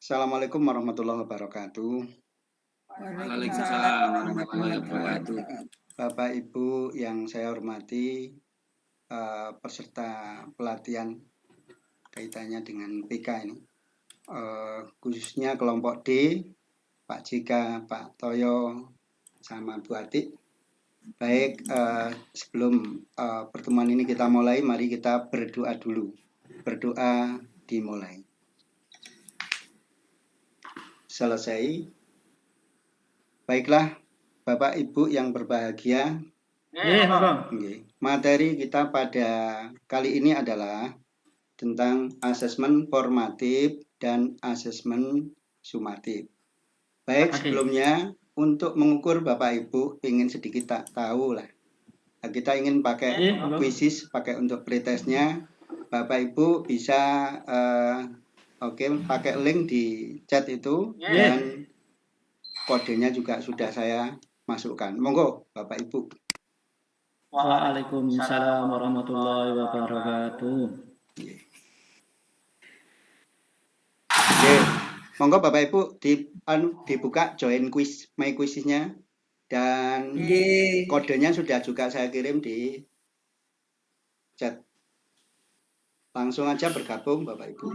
Assalamualaikum warahmatullahi wabarakatuh. Waalaikumsalam warahmatullahi wabarakatuh. Bapak Ibu yang saya hormati, peserta pelatihan kaitannya dengan PK ini, khususnya kelompok D, Pak Jika, Pak Toyo, sama Bu Atik. Baik, sebelum pertemuan ini kita mulai, mari kita berdoa dulu. Berdoa dimulai. Selesai. Baiklah, Bapak Ibu yang berbahagia. Materi kita pada kali ini adalah tentang asesmen formatif dan asesmen sumatif. Baik, sebelumnya untuk mengukur Bapak Ibu ingin sedikit tahu lah. Kita ingin pakai kuisis, pakai untuk pretestnya. Bapak Ibu bisa pakai link di chat itu dan kodenya juga sudah saya masukkan. Monggo Bapak Ibu. Waalaikumsalam warahmatullahi wabarakatuh. Oke, monggo Bapak Ibu dibuka join quiz, my quiznya dan kodenya sudah juga saya kirim di chat. Langsung aja bergabung Bapak Ibu.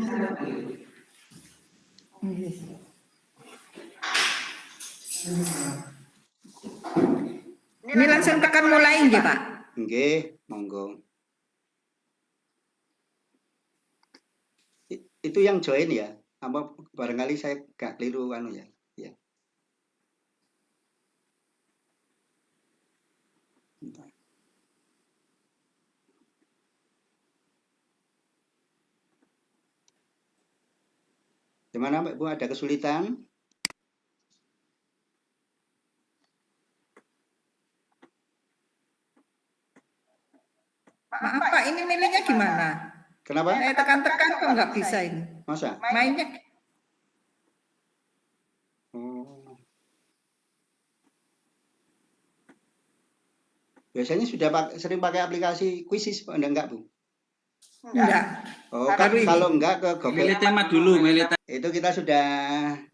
Ini langsung tekan mulai nggih, Pak? Nggih, monggo. Itu yang join ya? Apa barangkali saya gak keliru ya? Ya. Bentar. Gimana Mbak Bu, ada kesulitan? Maaf Pak, ini milihnya gimana? Kenapa? Saya tekan-tekan kok nggak bisa ini. Masa? Mainnya. Oh. Biasanya sudah sering pakai aplikasi Quizzes, enggak Bu? Enggak. Oh, kalau enggak ke Google. Milih tema dulu, milih tema. Itu kita sudah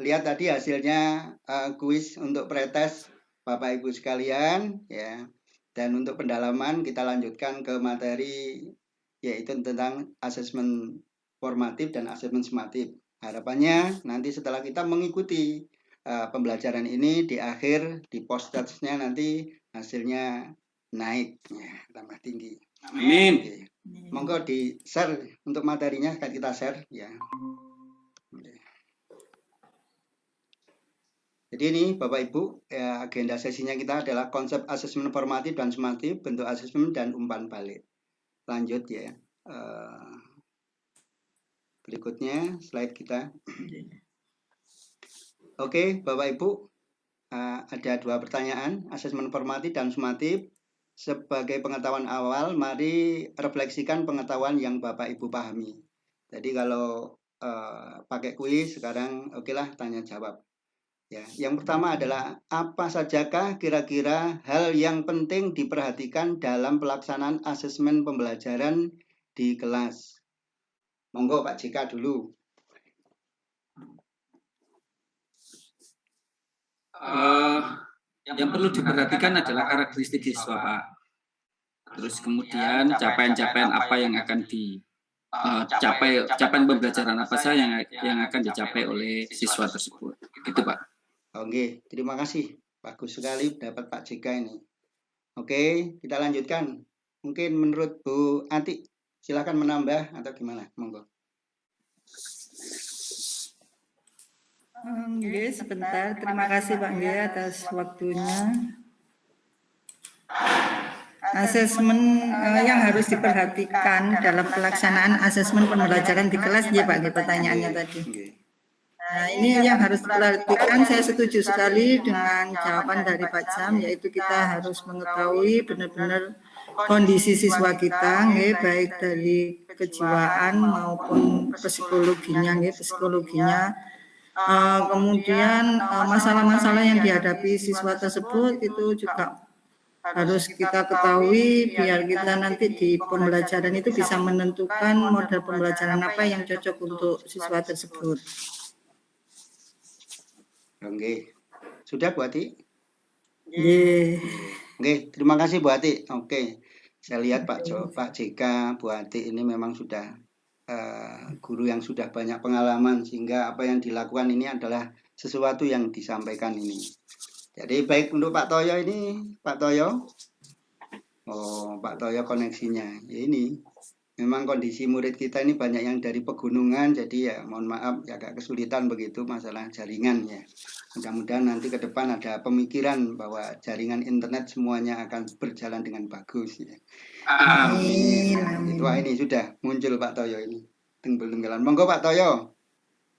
lihat tadi hasilnya kuis untuk pretest Bapak Ibu sekalian ya. Dan untuk pendalaman kita lanjutkan ke materi yaitu tentang asesmen formatif dan asesmen sumatif. Harapannya nanti setelah kita mengikuti pembelajaran ini di akhir di post-testnya nanti hasilnya naik ya, tambah tinggi. Amin. Oke. Monggo di share untuk materinya kita share ya. Jadi ini Bapak Ibu, agenda sesinya kita adalah konsep asesmen formatif dan sumatif, bentuk asesmen dan umpan balik. Lanjut ya. Berikutnya slide kita. Oke, Bapak Ibu, ada dua pertanyaan, asesmen formatif dan sumatif. Sebagai pengetahuan awal, mari refleksikan pengetahuan yang Bapak Ibu pahami. Jadi kalau pakai kuis sekarang okelah tanya jawab. Ya, yang pertama adalah apa sajakah kira-kira hal yang penting diperhatikan dalam pelaksanaan asesmen pembelajaran di kelas? Monggo Pak Jika dulu. Yang perlu diperhatikan adalah karakteristik siswa, Pak. Terus kemudian capaian-capaian apa yang akan dicapai, capaian pembelajaran apa saja yang akan dicapai oleh siswa tersebut. Gitu, Pak. Oke, terima kasih. Bagus sekali dapat Pak Jika ini. Oke, kita lanjutkan. Mungkin menurut Bu Atik, silakan menambah atau gimana? Monggo. Nggih, sebentar. Terima kasih Pak Nggih atas waktunya. Asesmen yang harus diperhatikan dalam pelaksanaan asesmen pembelajaran di kelas, ya Pak, pertanyaannya tadi. Nah, ini yang harus diperhatikan, saya setuju sekali dengan jawaban dari Pak Jam, yaitu kita harus mengetahui benar-benar kondisi siswa kita, baik dari kejiwaan maupun psikologinya, kemudian masalah-masalah yang dihadapi siswa tersebut itu juga harus kita ketahui biar kita nanti di pembelajaran itu bisa menentukan model pembelajaran apa yang cocok untuk siswa tersebut. Oke, sudah Bu Ati? Oke, terima kasih Bu Ati. Oke, saya lihat Pak JK, Bu Ati ini memang sudah guru yang sudah banyak pengalaman, sehingga apa yang dilakukan ini adalah sesuatu yang disampaikan ini. Jadi baik untuk Pak Toyo ini, Pak Toyo. Oh, Pak Toyo koneksinya. Ya ini memang kondisi murid kita ini banyak yang dari pegunungan, jadi ya mohon maaf ya agak kesulitan begitu masalah jaringan ya. Mudah-mudahan nanti ke depan ada pemikiran bahwa jaringan internet semuanya akan berjalan dengan bagus ya. amin. Wah ini sudah muncul Pak Toyo ini. Tenggelam. Monggo Pak Toyo.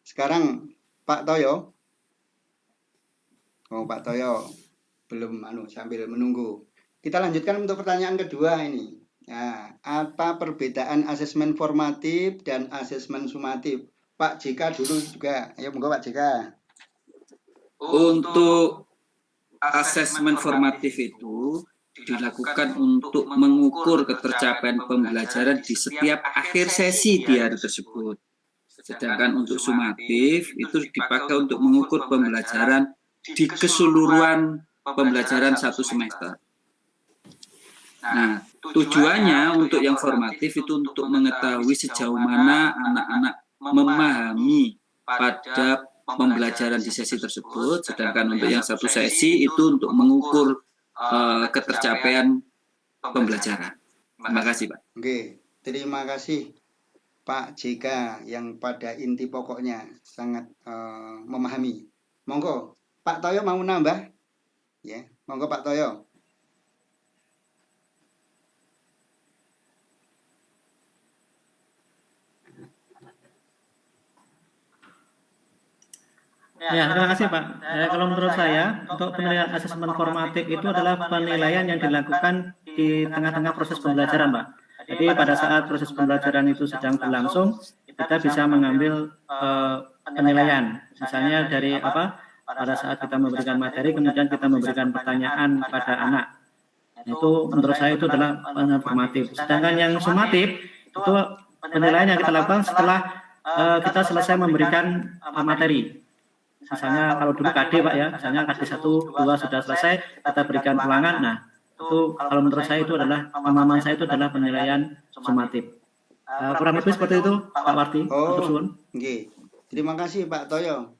Sekarang Pak Toyo. Oh Pak Toyo belum sambil menunggu. Kita lanjutkan untuk pertanyaan kedua ini. Nah, apa perbedaan asesmen formatif dan asesmen sumatif? Pak JK dulu juga. Ayo monggo Pak JK. Untuk asesmen formatif itu dilakukan untuk mengukur ketercapaian pembelajaran di setiap akhir sesi di hari tersebut. Sedangkan untuk sumatif itu dipakai untuk mengukur pembelajaran di keseluruhan pembelajaran satu semester. Nah, tujuannya untuk yang formatif itu untuk mengetahui sejauh mana anak-anak memahami pada pembelajaran di sesi tersebut, sedangkan untuk yang satu sesi itu untuk mengukur ketercapaian pembelajaran. Terima kasih, Pak. Oke, terima kasih Pak JK yang pada inti pokoknya sangat memahami. Monggo, Pak Toyo mau nambah? Ya, monggo Pak Toyo. Ya, terima kasih Pak. Kalau menurut saya, untuk penilaian asesmen formatif itu adalah penilaian yang dilakukan di tengah-tengah proses pembelajaran, Pak. Jadi pada saat proses pembelajaran itu sedang berlangsung, kita bisa mengambil penilaian. Misalnya dari pada saat kita memberikan materi, kemudian kita memberikan pertanyaan pada anak. Itu menurut saya itu adalah penilaian formatif. Sedangkan yang sumatif itu penilaian yang kita lakukan setelah kita selesai memberikan materi. Misalnya kalau dulu KD Pak ya, misalnya KD 1, 2 sudah selesai, kita berikan ulangan. Nah, itu kalau menurut saya itu adalah, pemahaman saya itu adalah penilaian sumatif. Kurang lebih seperti itu Pak Warti. Okay. Terima kasih Pak Toyo.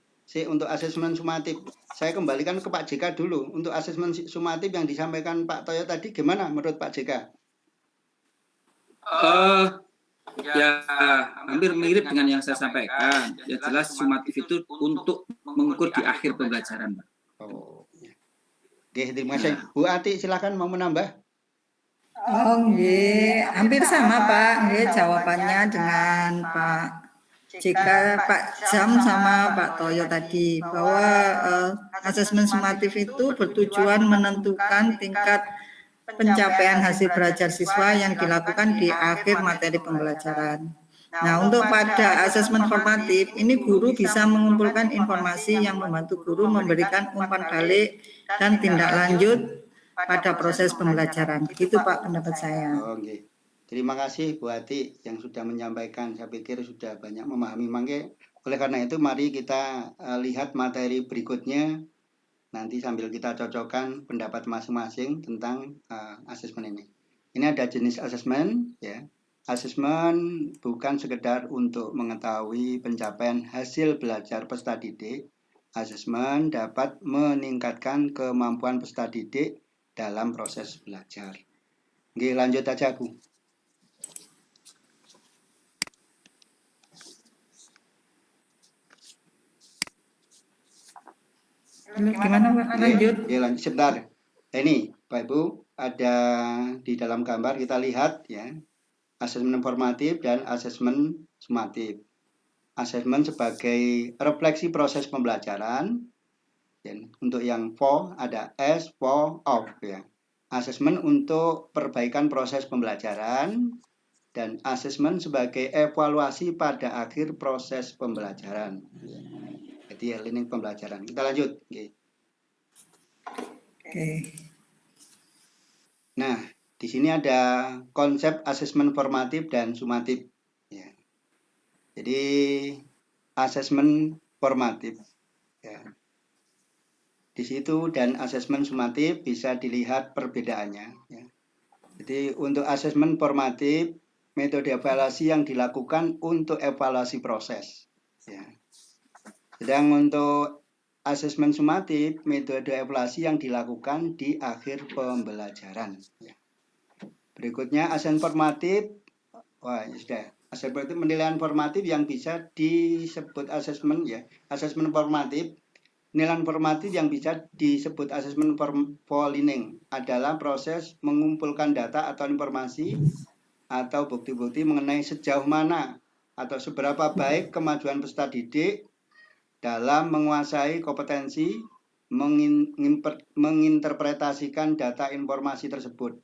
Untuk asesmen sumatif, saya kembalikan ke Pak JK dulu. Untuk asesmen sumatif yang disampaikan Pak Toyo tadi, gimana menurut Pak JK? Ya, hampir mirip dengan yang saya sampaikan. Ya jelas sumatif itu untuk mengukur di akhir pembelajaran, Pak. Oke, terima kasih. Bu Ati silakan mau menambah. Hampir sama Pak. Jawabannya dengan Pak JK, Pak Jam sama Pak Toyo tadi, bahwa asesmen sumatif itu bertujuan menentukan tingkat pencapaian hasil belajar siswa yang dilakukan di akhir materi pembelajaran. Nah, untuk pada asesmen formatif, ini guru bisa mengumpulkan informasi yang membantu guru memberikan umpan balik dan tindak lanjut pada proses pembelajaran. Itu Pak pendapat saya. Oke. Terima kasih Bu Ati yang sudah menyampaikan. Saya pikir sudah banyak memahami. Oleh karena itu, mari kita lihat materi berikutnya. Nanti sambil kita cocokkan pendapat masing-masing tentang asesmen ini. Ini ada jenis asesmen, ya. Asesmen bukan sekedar untuk mengetahui pencapaian hasil belajar peserta didik. Asesmen dapat meningkatkan kemampuan peserta didik dalam proses belajar. Oke, lanjut aja, Bu. Gimana Pak? Lanjut. Ya, lanjut sebentar. Ini Pak Ibu ada di dalam gambar kita lihat ya, asesmen formatif dan asesmen sumatif. Asesmen sebagai refleksi proses pembelajaran. Dan untuk yang for ada S, for, of ya. Asesmen untuk perbaikan proses pembelajaran dan asesmen sebagai evaluasi pada akhir proses pembelajaran. Jadi ini pembelajaran. Kita lanjut. Oke. Nah, di sini ada konsep asesmen formatif dan sumatif. Ya. Jadi asesmen formatif. Ya. Di situ dan asesmen sumatif bisa dilihat perbedaannya. Ya. Jadi untuk asesmen formatif, metode evaluasi yang dilakukan untuk evaluasi proses. Ya. Sedang untuk asesmen sumatif, metode evaluasi yang dilakukan di akhir pembelajaran. Ya. Berikutnya asesmen formatif. Wah, ya sudah. Asesmen formatif penilaian formatif yang bisa disebut asesmen ya. Asesmen formatif, penilaian formatif yang bisa disebut asesmen folining adalah proses mengumpulkan data atau informasi atau bukti-bukti mengenai sejauh mana atau seberapa baik kemajuan peserta didik dalam menguasai kompetensi menginterpretasikan data informasi tersebut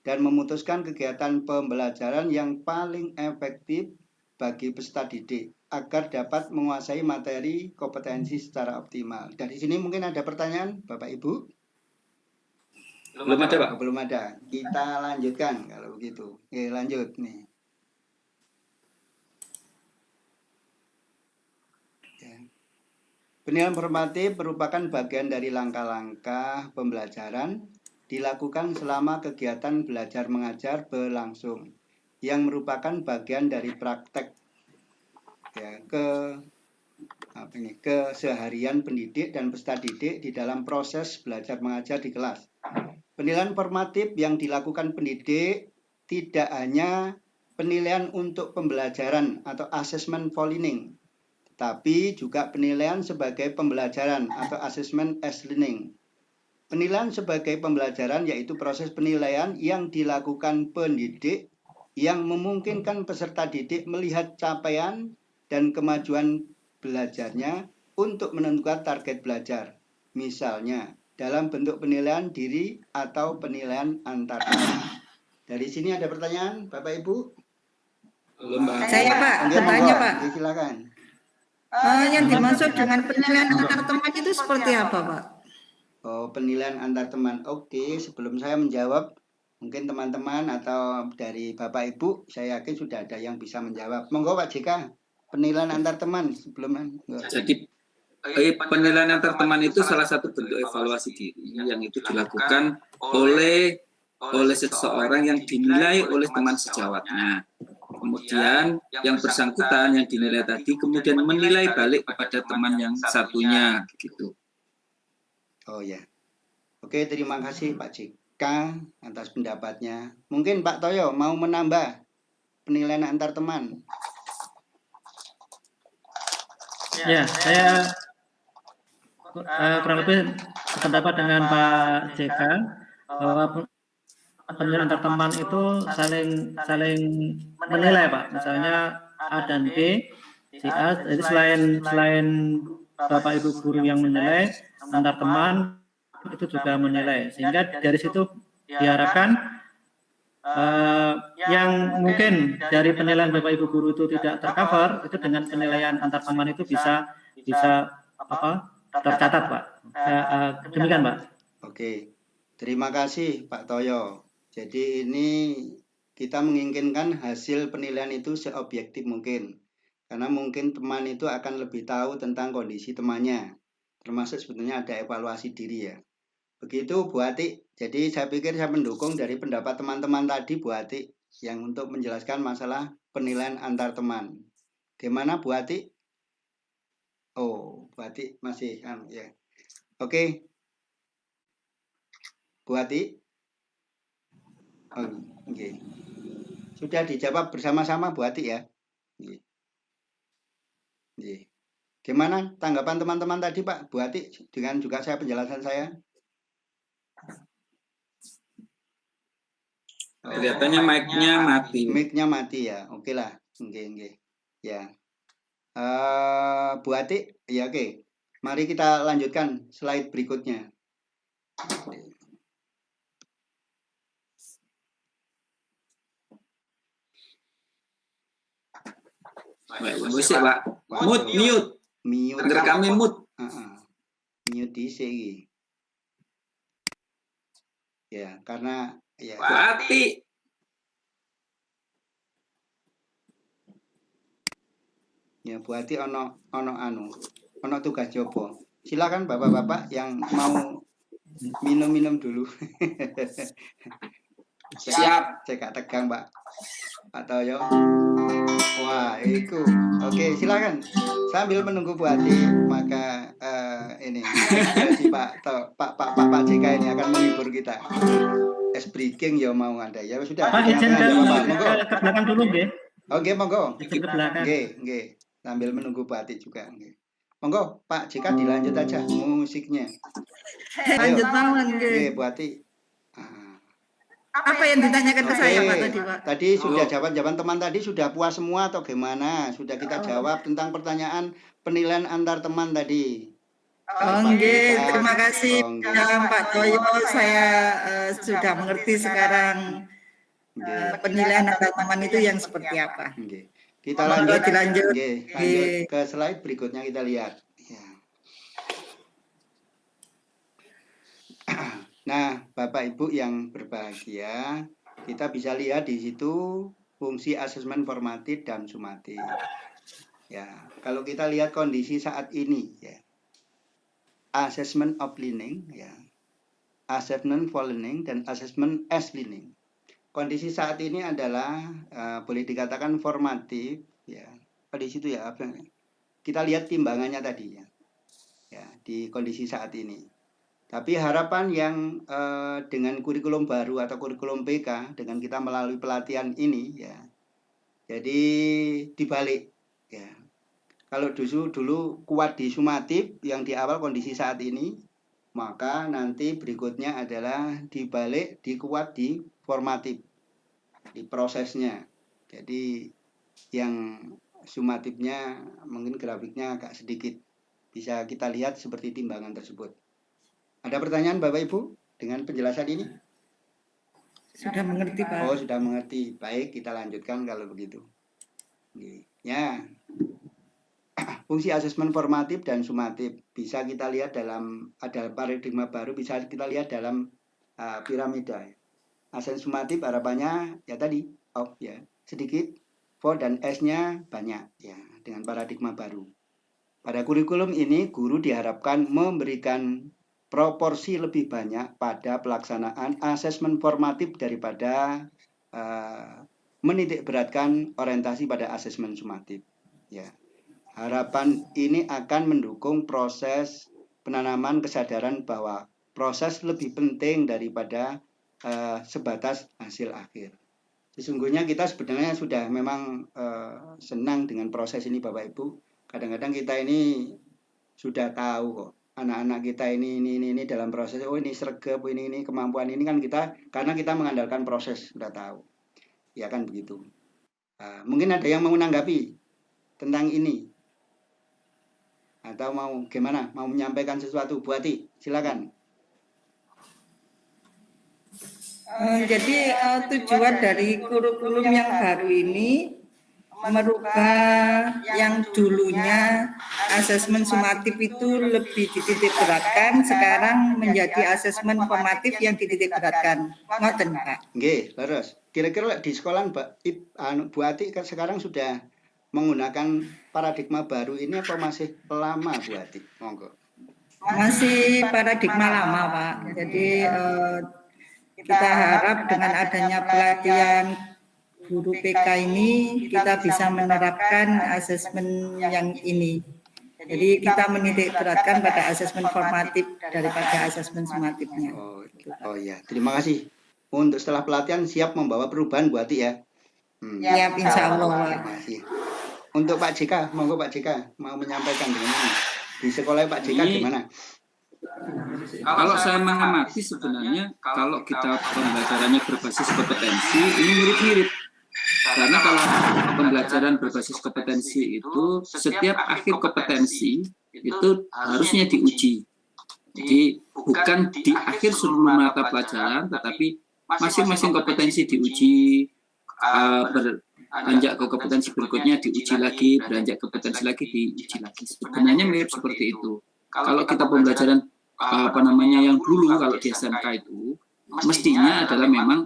dan memutuskan kegiatan pembelajaran yang paling efektif bagi peserta didik agar dapat menguasai materi kompetensi secara optimal. Dari sini mungkin ada pertanyaan, Bapak Ibu? Belum ada, Pak. Belum ada. Kita lanjutkan kalau begitu. Oke, lanjut nih. Ya. Penilaian formatif merupakan bagian dari langkah-langkah pembelajaran dilakukan selama kegiatan belajar mengajar berlangsung yang merupakan bagian dari praktek ya, keseharian pendidik dan peserta didik di dalam proses belajar mengajar di kelas. Penilaian formatif yang dilakukan pendidik tidak hanya penilaian untuk pembelajaran atau assessment for learning, tapi juga penilaian sebagai pembelajaran atau assessment as learning. Penilaian sebagai pembelajaran yaitu proses penilaian yang dilakukan pendidik yang memungkinkan peserta didik melihat capaian dan kemajuan belajarnya untuk menentukan target belajar. Misalnya, dalam bentuk penilaian diri atau penilaian antar teman. Dari sini ada pertanyaan, Bapak Ibu? Belum, Pak. Saya, Pak, bertanya, Pak. Silakan. Yang dimaksud dengan penilaian antar teman itu seperti apa, Pak? Oh, penilaian antar teman. Oke, sebelum saya menjawab, mungkin teman-teman atau dari Bapak Ibu, saya yakin sudah ada yang bisa menjawab. Monggo Pak JK, penilaian antar teman sebelum. Jadi penilaian antar teman itu salah satu bentuk evaluasi diri yang itu dilakukan oleh seseorang yang dinilai oleh teman sejawatnya. Kemudian yang bersangkutan yang dinilai tadi kemudian menilai balik kepada teman yang satunya gitu. Oh ya. Oke, terima kasih Pak JK atas pendapatnya. Mungkin Pak Toyo mau menambah penilaian antar teman. Ya, saya kurang lebih sependapat dengan Pak JK bahwa penilaian antar teman itu saling menilai, Pak. Misalnya A dan B, si A, jadi selain Bapak Ibu guru yang menilai, antar teman itu juga menilai. Sehingga dari situ diharapkan yang mungkin dari penilaian Bapak Ibu guru itu tidak tercover, itu dengan penilaian antar teman itu bisa tercatat, Pak. Demikian, Pak. Oke, terima kasih Pak Toyo. Jadi ini kita menginginkan hasil penilaian itu seobjektif mungkin. Karena mungkin teman itu akan lebih tahu tentang kondisi temannya. Termasuk sebetulnya ada evaluasi diri ya. Begitu Bu Ati. Jadi saya pikir saya mendukung dari pendapat teman-teman tadi Bu Ati yang untuk menjelaskan masalah penilaian antar teman. Gimana Bu Ati? Oh, Bu Ati masih ya. Oke. Bu Ati? Oh, okay. Sudah dijawab bersama-sama Bu Ati ya. Okay. Okay. Gimana tanggapan teman-teman tadi Pak Bu Ati dengan juga saya penjelasan saya? Kelihatannya mic-nya mati. Mic-nya mati ya. Oke lah. Oke. Ya. Bu Ati, ya oke. Mari kita lanjutkan slide berikutnya. Musik, Pak. Mute. Agar kami mute. Mute di sini. Ya, karena Ya. Bu Ati. Ya, Bu Ati ono tugas jopo. Silakan bapak-bapak yang mau minum dulu. Siap. Cek tegang, Pak. Atau yo. Wah, itu. Oke, silakan. Sambil menunggu Bu Ati, maka ini si Pak JK ini akan menghibur kita. Es breaking ya mau ada ya sudah. Pak, izin ke belakang dulu, nggih. Oke, monggo. Izin ke belakang. Nggih. Sambil menunggu Bu Ati juga, nggih. Monggo, Pak JK dilanjut aja musiknya. Lanjut mawon, nggih. Bu Ati. Apa yang ditanyakan ke saya Pak tadi, Pak? Tadi sudah jawaban teman tadi sudah puas semua atau gimana? Sudah kita jawab tentang pertanyaan penilaian antar teman tadi. Nggih, terima kasih Pak Toyo. Saya sudah mengerti sekarang penilaian antar teman itu yang seperti apa. Kita lanjut Lanjut ke slide berikutnya, kita lihat. Nah, Bapak Ibu yang berbahagia, kita bisa lihat di situ fungsi asesmen formatif dan sumatif. Ya, kalau kita lihat kondisi saat ini, ya, assessment of learning, ya, assessment for learning dan assessment as learning. Kondisi saat ini adalah boleh dikatakan formatif, ya. Di situ ya, kita lihat timbangannya tadi, ya, di kondisi saat ini. Tapi harapan yang dengan kurikulum baru atau kurikulum PK dengan kita melalui pelatihan ini, ya, jadi dibalik, ya. Kalau dulu kuat di sumatif yang di awal kondisi saat ini, maka nanti berikutnya adalah dibalik dikuat di formatif, di prosesnya. Jadi yang sumatifnya mungkin grafiknya agak sedikit bisa kita lihat seperti timbangan tersebut. Ada pertanyaan Bapak Ibu dengan penjelasan ini? Sudah mengerti, Pak. Oh, sudah mengerti. Baik, kita lanjutkan kalau begitu. Ya. Fungsi asesmen formatif dan sumatif bisa kita lihat dalam ada paradigma baru, bisa kita lihat dalam piramida. Asesmen sumatif harapannya ya tadi ya sedikit, for dan S-nya banyak ya dengan paradigma baru. Pada kurikulum ini guru diharapkan memberikan proporsi lebih banyak pada pelaksanaan asesmen formatif daripada menitik beratkan orientasi pada asesmen sumatif. Ya, harapan ini akan mendukung proses penanaman kesadaran bahwa proses lebih penting daripada sebatas hasil akhir. Sesungguhnya kita sebenarnya sudah memang senang dengan proses ini Bapak Ibu. Kadang-kadang kita ini sudah tahu kok. Anak-anak kita ini dalam proses, oh ini sregep, ini kemampuan ini kan kita, karena kita mengandalkan proses, sudah tahu. Ya kan begitu. Mungkin ada yang mau menanggapi tentang ini. Atau mau gimana? Mau menyampaikan sesuatu, Bu Ati, silakan. Jadi tujuan dari kurikulum yang baru ini merubah yang dulunya asesmen sumatif itu lebih dititik beratkan, sekarang menjadi asesmen formatif yang dititik beratkan. Ngoten, Pak. Nggih, leres. Kira-kira di sekolah Bu Ati sekarang sudah menggunakan paradigma baru ini apa masih lama Bu Ati? Monggo. Masih paradigma lama, Pak. Jadi kita harap dengan adanya pelatihan guru PK ini kita bisa menerapkan asesmen yang ini. Jadi kita menitik beratkan pada asesmen formatif daripada asesmen sumatifnya. Oh ya, terima kasih. Untuk setelah pelatihan siap membawa perubahan Bu Ati ya. Ya, insya Allah. Terima kasih. Untuk Pak JK, monggo Pak JK mau menyampaikan dengan ini. Di sekolah Pak JK gimana? Kalau saya mengamati sebenarnya kalau kita pembelajarannya berbasis kompetensi ini mirip-mirip. Karena kalau pembelajaran berbasis kompetensi itu setiap akhir kompetensi itu harusnya diuji. Jadi bukan di akhir seluruh mata pelajaran, tetapi masing-masing kompetensi diuji, beranjak ke kompetensi berikutnya diuji lagi, beranjak ke kompetensi lagi diuji lagi. Sebenarnya mirip seperti itu. Kalau kita pembelajaran yang dulu kalau di SMK itu mestinya adalah memang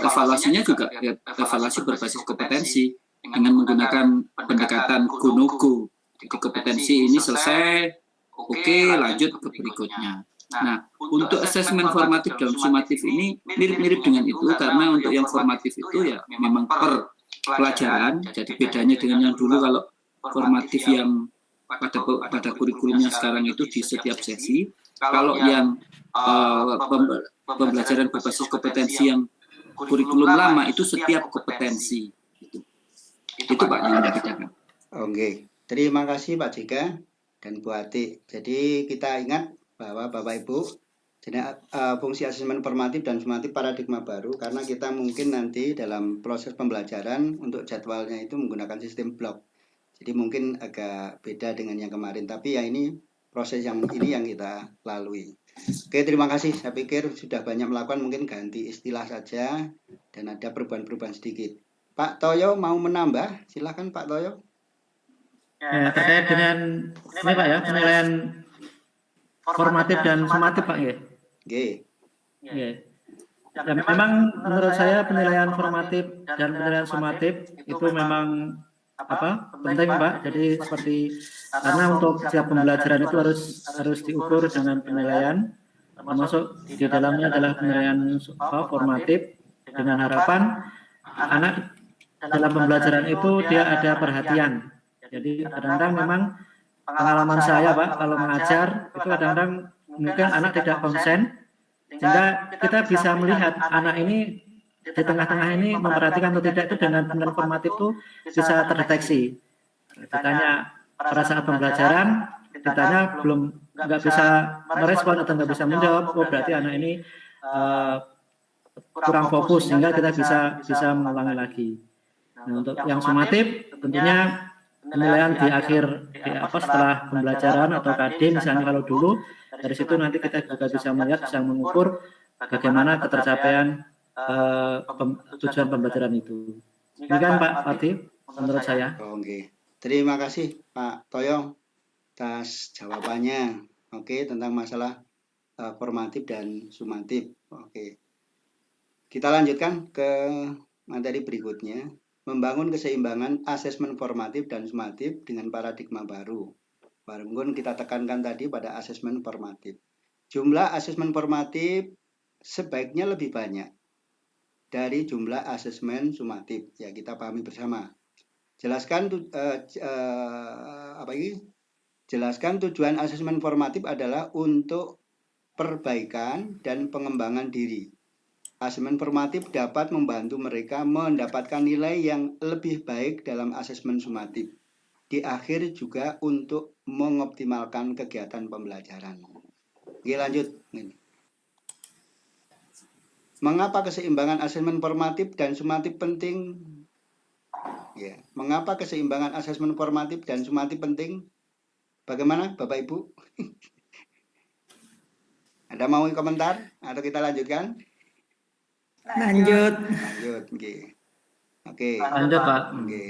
evaluasinya juga evaluasi berbasis kompetensi dengan menggunakan pendekatan go no go. Jadi kompetensi ini selesai, oke, lanjut ke berikutnya. Nah, untuk asesmen formatif dan sumatif ini mirip-mirip dengan itu, karena untuk yang formatif itu ya memang per pelajaran. Jadi bedanya dengan yang dulu, kalau formatif yang pada kurikulumnya sekarang itu di setiap sesi, kalau yang pembelajaran berbasis kompetensi yang kurikulum lama itu setiap kompetensi. Itu Pak yang dibedakan. Oke, terima kasih Pak Jika dan Bu Ati. Jadi kita ingat bahwa Bapak Ibu, fungsi asesmen formatif dan sumatif paradigma baru, karena kita mungkin nanti dalam proses pembelajaran untuk jadwalnya itu menggunakan sistem blok. Jadi mungkin agak beda dengan yang kemarin, tapi ya ini proses yang ini yang kita lalui. Oke, terima kasih. Saya pikir sudah banyak melakukan, mungkin ganti istilah saja dan ada perubahan-perubahan sedikit. Pak Toyo mau menambah? Silakan Pak Toyo. Ya, terkait dengan ini Pak ya, penilaian formatif dan sumatif Pak ya. Oke. Ya. Ya, memang menurut saya penilaian formatif dan penilaian sumatif itu memang penting Pak. Jadi seperti karena untuk setiap pembelajaran itu harus diukur dengan penilaian, termasuk di dalamnya adalah penilaian formatif, dengan harapan anak dalam pembelajaran itu dia ada perhatian. Jadi kadang-kadang memang pengalaman saya Pak, kalau mengajar itu kadang-kadang mungkin anak tidak konsen, sehingga kita bisa melihat anak ini di tengah-tengah ini memperhatikan atau tidak, itu dengan penilaian formatif itu bisa terdeteksi. Ditanya pada saat pembelajaran, ditanya nggak bisa merespon atau nggak bisa menjawab, oh berarti anak ini kurang fokus, sehingga kita bisa mengulangi lagi. Nah, untuk yang sumatif tentunya penilaian di akhir setelah pembelajaran atau KD misalnya, kalau dulu dari situ nanti kita juga bisa melihat, bisa mengukur bagaimana ketercapaian tujuan pembelajaran itu. Ini kan Pak Fatih menurut saya. Oke. Terima kasih Pak Toyo atas jawabannya. Oke, tentang masalah formatif dan sumatif. Oke. Kita lanjutkan ke materi berikutnya. Membangun keseimbangan asesmen formatif dan sumatif dengan paradigma baru. Walaupun kita tekankan tadi pada asesmen formatif. Jumlah asesmen formatif sebaiknya lebih banyak dari jumlah asesmen sumatif. Ya, kita pahami bersama. Jelaskan tujuan asesmen formatif adalah untuk perbaikan dan pengembangan diri. Asesmen formatif dapat membantu mereka mendapatkan nilai yang lebih baik dalam asesmen sumatif. Di akhir juga untuk mengoptimalkan kegiatan pembelajaran. Oke, lanjut. Mengapa keseimbangan asesmen formatif dan sumatif penting? Ya, mengapa keseimbangan asesmen formatif dan sumatif penting? Bagaimana, Bapak Ibu? Ada mau komentar atau kita lanjutkan? Lanjut. Oke. Lanjut Pak. Oke.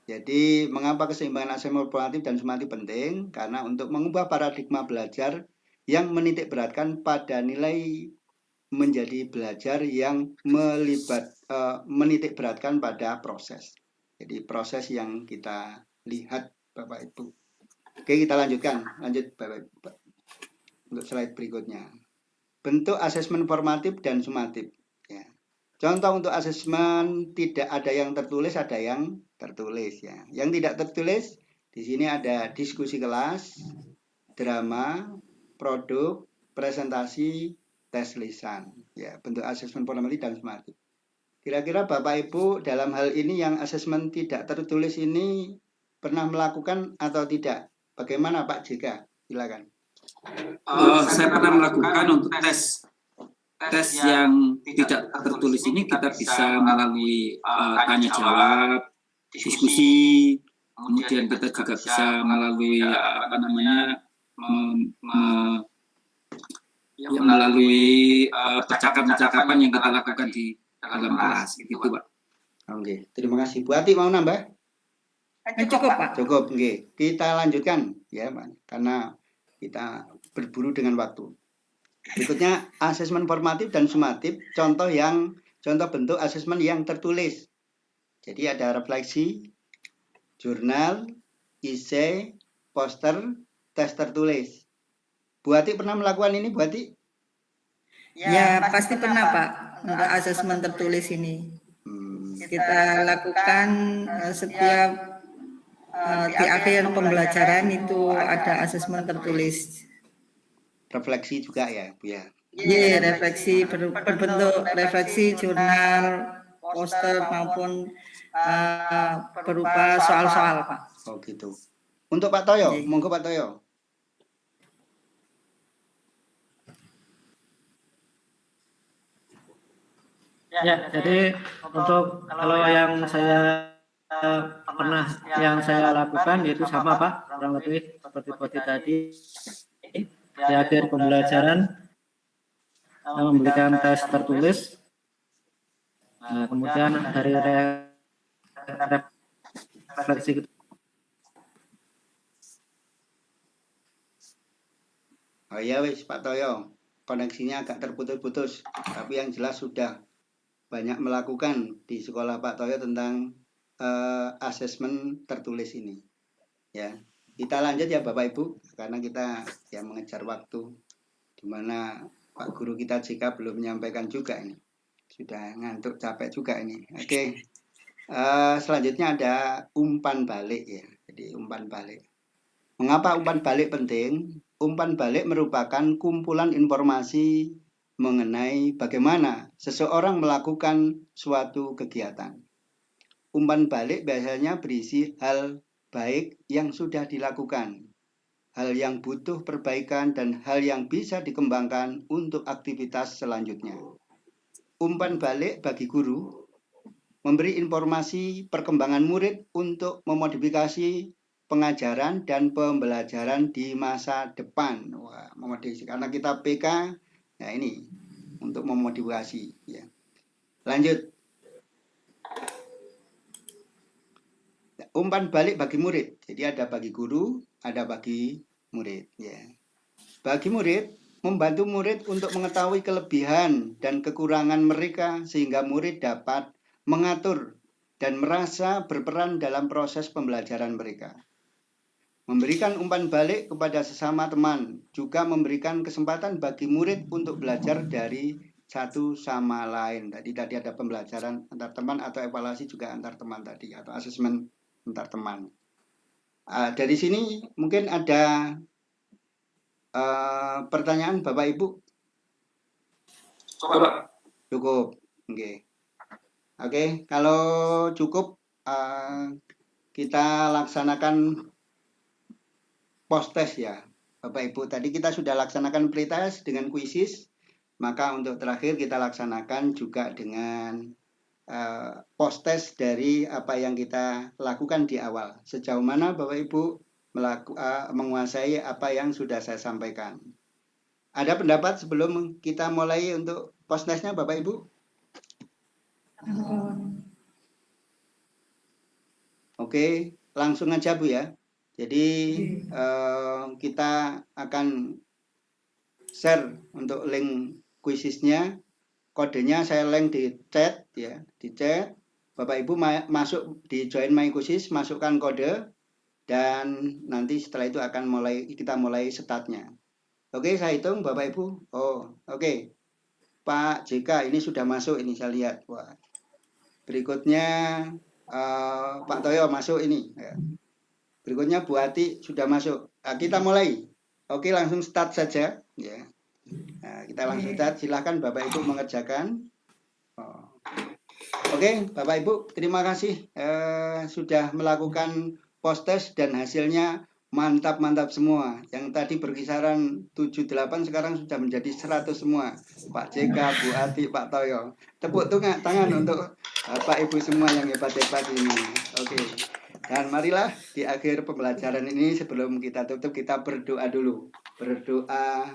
Jadi mengapa keseimbangan asesmen formatif dan sumatif penting? Karena untuk mengubah paradigma belajar yang menitik beratkan pada nilai menjadi belajar yang menitik beratkan pada proses. Jadi proses yang kita lihat Bapak Ibu. Oke, kita lanjutkan. Lanjut Bapak Ibu. Untuk slide berikutnya. Bentuk asesmen formatif dan sumatif. Ya. Contoh untuk asesmen tidak ada yang tertulis, ada yang tertulis ya. Yang tidak tertulis di sini ada diskusi kelas, drama, produk, presentasi, tes lisan. Ya, bentuk asesmen formatif dan sumatif. Kira-kira Bapak Ibu dalam hal ini yang asesmen tidak tertulis ini pernah melakukan atau tidak? Bagaimana Pak Jika? Silakan. Saya pernah melakukan untuk tes yang tidak tertulis ini. Kita bisa melalui tanya jawab, diskusi, kemudian kita juga bisa melalui melalui percakapan yang kita lakukan di dalam kelas, gitu Pak. Oke, terima kasih. Bu Ati mau nambah? Cukup Pak. Cukup, oke. Kita lanjutkan ya Pak, karena kita berburu dengan waktu. Berikutnya asesmen formatif dan sumatif, contoh bentuk asesmen yang tertulis. Jadi ada refleksi, jurnal, esai, poster, tes tertulis. Bu Ati pernah melakukan ini, Bu Ati? Ya, pasti pernah Pak, untuk asesmen tertulis ini. Kita lakukan setiap di akhir pembelajaran itu ada asesmen tertulis. Refleksi juga ya, Bu ya? Iya, refleksi berbentuk refleksi, jurnal, poster maupun berupa soal-soal Pak. Oh gitu. Untuk Pak Toyo, monggo Pak Toyo. Ya, jadi untuk kalau yang saya pernah yang saya lakukan yaitu sama Pak, kurang lebih seperti tadi di akhir pembelajaran memberikan tes tertulis. Nah, kemudian dari refleksi. Oh iya wis Pak Toyo, koneksinya agak terputus-putus, tapi yang jelas sudah banyak melakukan di sekolah Pak Toyo tentang asesmen tertulis ini. Ya, kita lanjut ya Bapak Ibu, karena kita ya mengejar waktu, di mana Pak Guru kita jika belum menyampaikan juga ini, sudah ngantuk capek juga ini. Oke, selanjutnya ada umpan balik ya. Jadi umpan balik. Mengapa umpan balik penting? Umpan balik merupakan kumpulan informasi mengenai bagaimana seseorang melakukan suatu kegiatan. Umpan balik biasanya berisi hal baik yang sudah dilakukan, hal yang butuh perbaikan, dan hal yang bisa dikembangkan untuk aktivitas selanjutnya. Umpan balik bagi guru memberi informasi perkembangan murid untuk memodifikasi pengajaran dan pembelajaran di masa depan. Wah, memodifikasi karena kita PK, ya ini untuk memodifikasi. Ya. Lanjut. Umpan balik bagi murid. Jadi ada bagi guru, ada bagi murid. Ya. Bagi murid, membantu murid untuk mengetahui kelebihan dan kekurangan mereka sehingga murid dapat mengatur dan merasa berperan dalam proses pembelajaran mereka. Memberikan umpan balik kepada sesama teman juga memberikan kesempatan bagi murid untuk belajar dari satu sama lain. Tadi ada pembelajaran antar teman atau evaluasi juga antar teman tadi, atau asesmen antar teman. Dari sini mungkin ada pertanyaan Bapak Ibu? Cukup. Oke, kalau cukup kita laksanakan post test ya Bapak Ibu. Tadi kita sudah laksanakan pretest dengan kuisis, maka untuk terakhir kita laksanakan juga dengan post test dari apa yang kita lakukan di awal. Sejauh mana Bapak Ibu menguasai apa yang sudah saya sampaikan. Ada pendapat sebelum kita mulai untuk post testnya Bapak Ibu? Oke, langsung aja Bu ya. Jadi kita akan share untuk link kuisisnya. Kodenya saya link di chat ya, di chat. Bapak Ibu masuk di join my kuisis, masukkan kode, dan nanti setelah itu akan kita mulai startnya. Oke, saya hitung Bapak Ibu. Oh, oke. Pak JK ini sudah masuk, ini saya lihat. Wah. Berikutnya Pak Toyo masuk ini. Ya. Berikutnya Bu Ati sudah masuk. Nah, kita mulai. Oke, langsung start saja. Ya. Nah, kita langsung start. Silakan Bapak Ibu mengerjakan. Oke, Bapak Ibu, terima kasih sudah melakukan post test dan hasilnya mantap-mantap semua. Yang tadi berkisaran 78 sekarang sudah menjadi 100 semua. Pak JK, Bu Ati, Pak Toyo. Tepuk tangan untuk Bapak Ibu semua yang hebat-hebat ini. Oke. Dan marilah di akhir pembelajaran ini sebelum kita tutup kita berdoa dulu. Berdoa